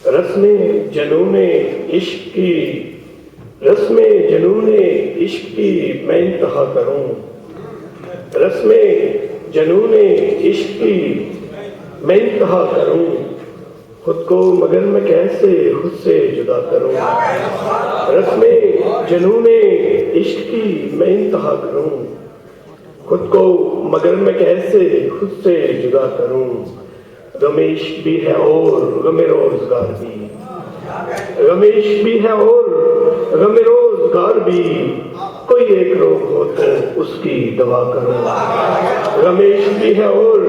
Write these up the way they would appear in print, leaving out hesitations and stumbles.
رسم جنون عشق کی رسم جنون عشق کی میں انتہا کروں، رسم جنون عشق کی میں انتہا کروں، خود کو مگر میں کیسے خود سے جدا کروں، رسم جنون عشق کی میں انتہا کروں، خود کو مگر میں کیسے خود سے جدا کروں، غم عشق بھی ہے اور غم روزگار بھی، غم عشق بھی ہے اور غم روزگار بھی، کوئی ایک روگ ہو تو اس کی دوا کروں، غم عشق بھی ہے اور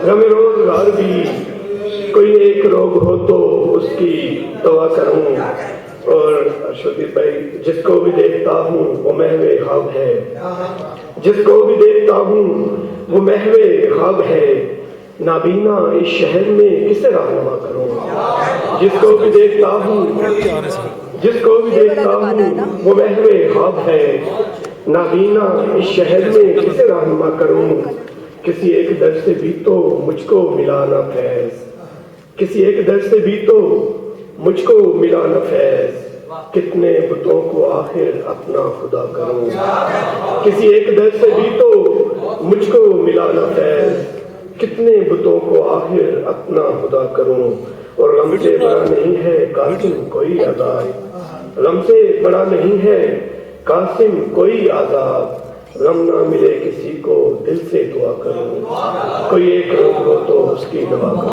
غم روزگار بھی، کوئی ایک روگ ہو تو اس کی دوا کروں۔ اور ارشدیپ بھائی، جس کو بھی دیکھتا ہوں وہ محو خواب ہے، جس کو بھی دیکھتا ہوں وہ محو خواب ہے، نابینا اس شہر میں کسے رہنما کروں، جس کو بھی دیکھتا ہوں جس کو بھی دیکھتا ہوں وہ محو خواب ہے، نابینا اس شہر میں کسے رہنما کروں، کسی ایک در سے بھی تو مجھ کو ملا نہ فیض، کسی ایک در سے بھی تو مجھ کو ملا نہ فیض، کتنے بتوں کو آخر اپنا خدا کروں، کسی ایک در سے بھی تو مجھ کو ملا نہ فیض، کتنے بتوں کو آخر اپنا خدا کروں۔ اور غم سے بڑا نہیں ہے قاسم کوئی عذاب، غم سے بڑا نہیں ہے قاسم کوئی عذاب، غم نہ ملے کسی کو دل سے دعا کروں، کوئی ایک روگ ہو تو اس کی دوا کروں۔